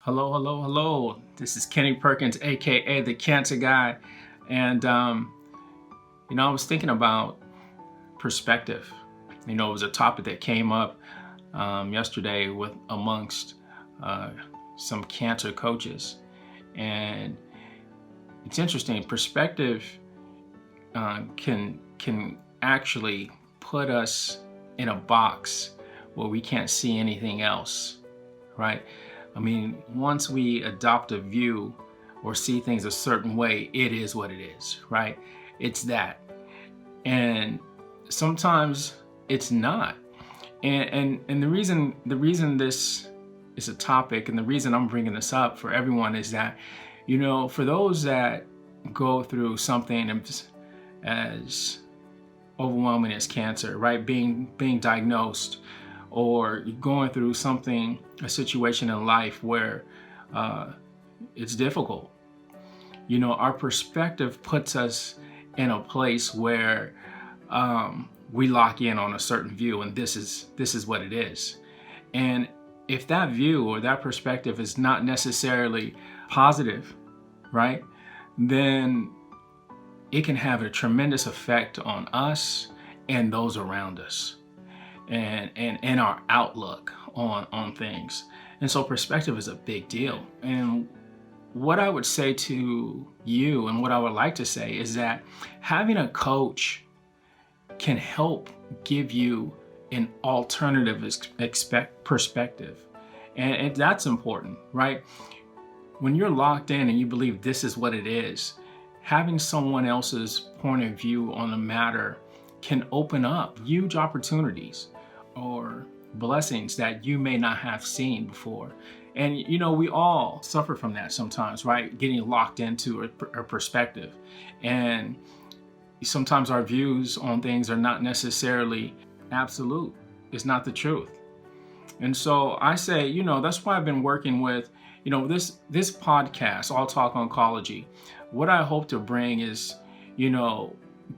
Hello, hello, hello. This is Kenny Perkins, aka the Cancer Guy. And, I was thinking about perspective. It was a topic that came up yesterday with amongst some cancer coaches. And it's interesting. Perspective can actually put us in a box where we can't see anything else, right? I mean, once we adopt a view or see things a certain way, it is what it is, right? It's that. And sometimes it's not. And the reason this is a topic and the reason I'm bringing this up for everyone is that, for those that go through something as overwhelming as cancer, right? Being diagnosed, or going through a situation in life where it's difficult. Our perspective puts us in a place where we lock in on a certain view, and this is what it is. And if that view or that perspective is not necessarily positive, right, then it can have a tremendous effect on us and those around us, and our outlook on things. And so perspective is a big deal. And what I would say to you, and what I would like to say, is that having a coach can help give you an alternative perspective. And that's important, right? When you're locked in and you believe this is what it is, having someone else's point of view on the matter can open up huge opportunities or blessings that you may not have seen before. And we all suffer from that sometimes, right? Getting locked into a perspective. And sometimes our views on things are not necessarily absolute. It's not the truth. And so I say, that's why I've been working with, this podcast, All Talk Oncology. What I hope to bring is,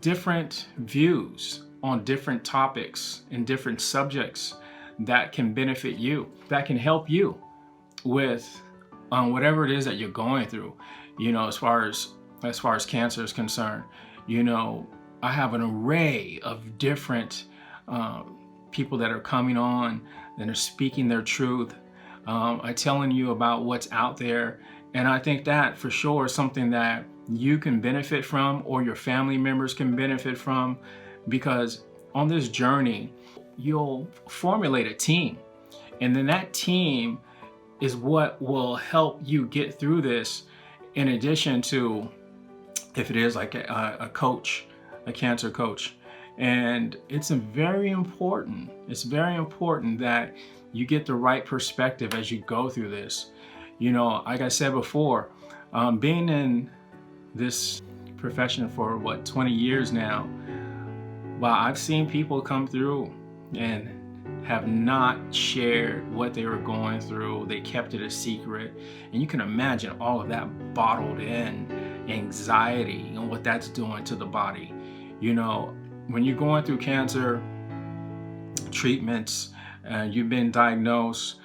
different views on different topics and different subjects that can benefit you, that can help you with whatever it is that you're going through. As far as cancer is concerned, I have an array of different people that are coming on that are speaking their truth, telling you about what's out there. And I think that for sure is something that you can benefit from, or your family members can benefit from, because on this journey, you'll formulate a team. And then that team is what will help you get through this, in addition to, if it is like a coach, a cancer coach. And it's very important that you get the right perspective as you go through this. Like I said before, being in this profession for 20 years now, well, I've seen people come through and have not shared what they were going through. They kept it a secret. And you can imagine all of that bottled in anxiety and what that's doing to the body. When you're going through cancer treatments and you've been diagnosed,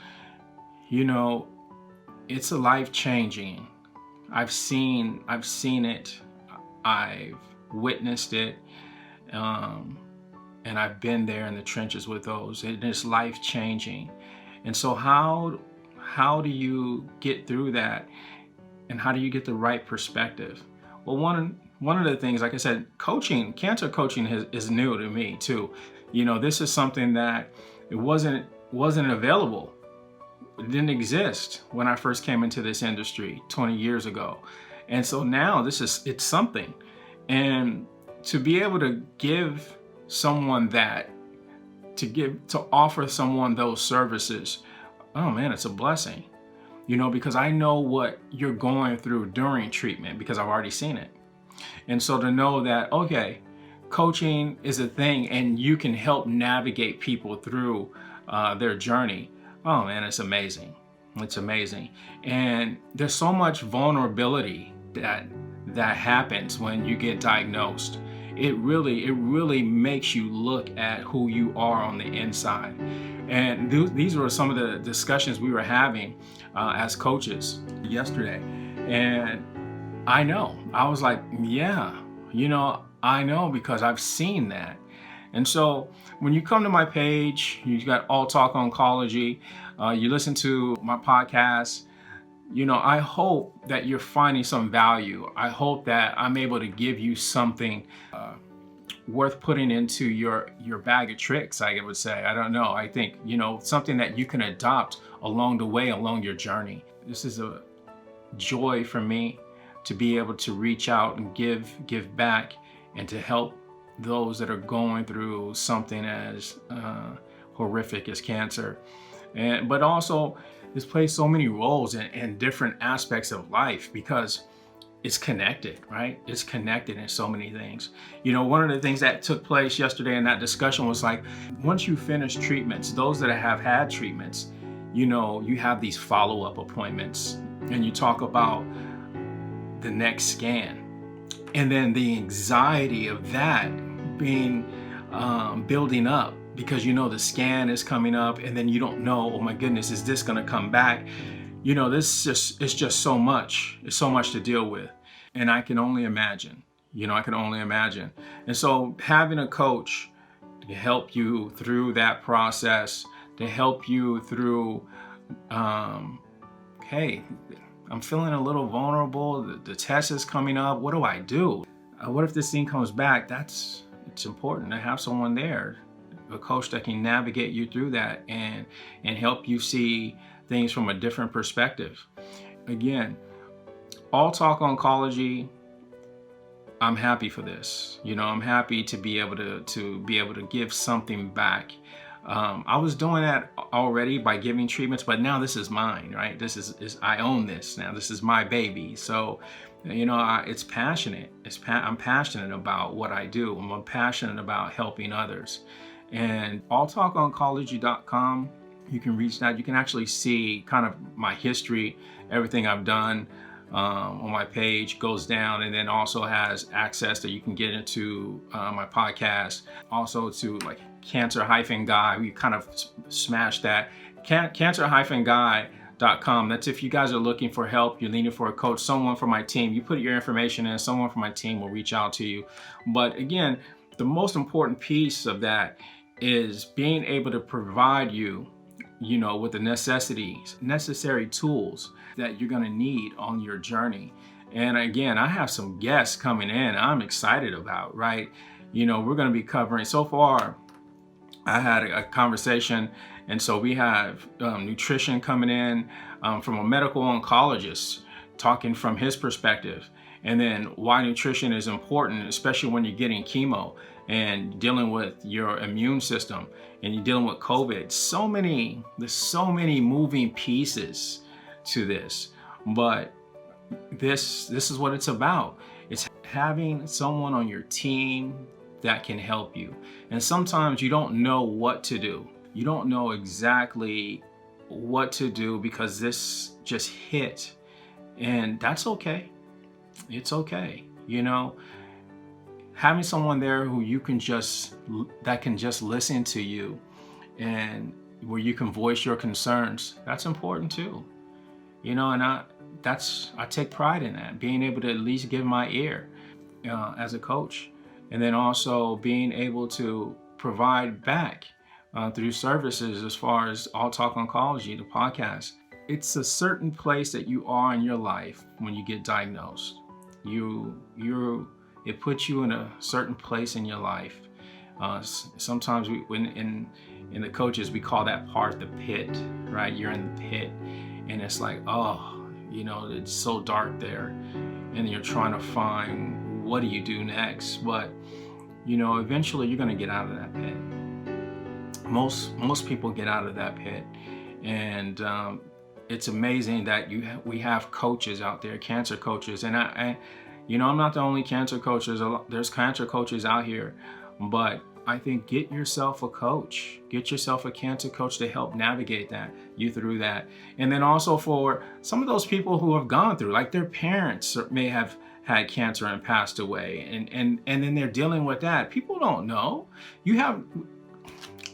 it's a life-changing. I've seen it. I've witnessed it. And I've been there in the trenches with those. It is life-changing. And so how do you get through that? And how do you get the right perspective? Well, one of the things, like I said, cancer coaching is new to me too. This is something that it wasn't available. It didn't exist when I first came into this industry 20 years ago. And so now it's something. And to be able to give someone to offer someone those services, oh man, it's a blessing. Because I know what you're going through during treatment, because I've already seen it. And so to know that, okay, coaching is a thing and you can help navigate people through their journey, oh man, it's amazing. It's amazing. And there's so much vulnerability that happens when you get diagnosed. It really makes you look at who you are on the inside. And these were some of the discussions we were having as coaches yesterday. And I was like, yeah, I know because I've seen that. And so when you come to my page, you got All Talk Oncology, you listen to my podcast, I hope that you're finding some value. I hope that I'm able to give you something worth putting into your bag of tricks, I would say. I don't know. I think, something that you can adopt along the way, along your journey. This is a joy for me to be able to reach out and give back and to help those that are going through something as horrific as cancer. But also, this plays so many roles in different aspects of life because it's connected, right? It's connected in so many things. One of the things that took place yesterday in that discussion was like, once you finish treatments, those that have had treatments, you have these follow-up appointments and you talk about the next scan. And then the anxiety of that being building up because the scan is coming up and then you don't know, oh my goodness, is this gonna come back? It's just so much. It's so much to deal with. And I can only imagine, And so having a coach to help you through that process, to help you through, hey, I'm feeling a little vulnerable. The test is coming up. What do I do? What if this thing comes back? It's important to have someone there, a coach that can navigate you through that and help you see things from a different perspective. Again, All Talk Oncology, I'm happy for this. I'm happy to be able to give something back. I was doing that already by giving treatments, but now this is mine, right? This is I own this now. This is my baby. So, it's passionate. I'm passionate about what I do. I'm passionate about helping others. And alltalkoncology.com, you can reach that. You can actually see kind of my history, everything I've done on my page goes down, and then also has access that you can get into my podcast, also to like cancer-guy. We kind of smashed that. Cancer-guy.com. That's if you guys are looking for help, you're leaning for a coach, someone from my team, you put your information in, someone from my team will reach out to you. But again, the most important piece of that is being able to provide you, with the necessary tools that you're going to need on your journey. And again, I have some guests coming in I'm excited about, right? We're going to be covering, so far, I had a conversation, and so we have nutrition coming in from a medical oncologist talking from his perspective, and then why nutrition is important, especially when you're getting chemo and dealing with your immune system and you're dealing with COVID. There's so many moving pieces to this, but this is what it's about. It's having someone on your team that can help you. And sometimes you don't know what to do. You don't know exactly what to do because this just hit, and that's okay. It's okay. Having someone there who that can just listen to you and where you can voice your concerns, that's important too. And I take pride in that, being able to at least give my ear as a coach, and then also being able to provide back through services as far as All Talk Oncology, the podcast. It's a certain place that you are in your life when you get diagnosed. It puts you in a certain place in your life. Sometimes in the coaches, we call that part the pit, right? You're in the pit, and it's like, it's so dark there, and you're trying to find, what do you do next? But eventually you're going to get out of that pit. Most people get out of that pit, and it's amazing that we have coaches out there, cancer coaches, and I'm not the only cancer coach. There's cancer coaches out here, but I think get yourself a coach. Get yourself a cancer coach to help navigate you through that. And then also for some of those people who have gone through, like their parents may have had cancer and passed away, and then they're dealing with that. People don't know.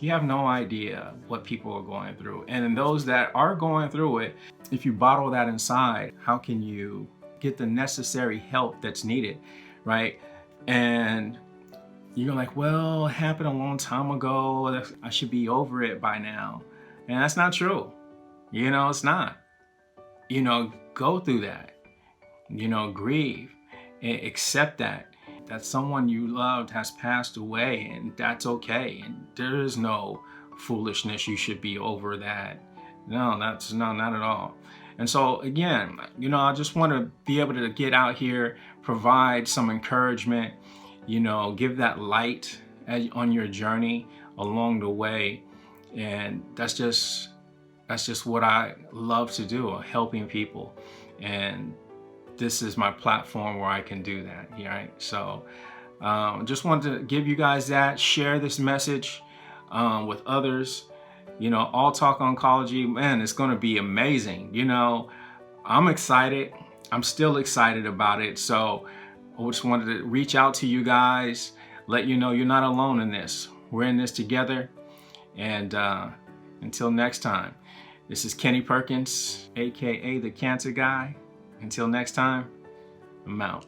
You have no idea what people are going through. And those that are going through it, if you bottle that inside, how can you get the necessary help that's needed, right? And you're like, well, it happened a long time ago. I should be over it by now. And that's not true. It's not. Go through that. Grieve and accept that someone you loved has passed away, and that's okay. And there is no foolishness. You should be over that. No, not at all. And so again, I just want to be able to get out here, provide some encouragement, give that light on your journey along the way. And that's just what I love to do, helping people. And this is my platform where I can do that, right? So just wanted to give you guys that, share this message with others. All Talk Oncology, man, it's going to be amazing. I'm excited. I'm still excited about it. So I just wanted to reach out to you guys, let you know you're not alone in this. We're in this together. And until next time, this is Kenny Perkins, AKA the Cancer Guy. Until next time, I'm out.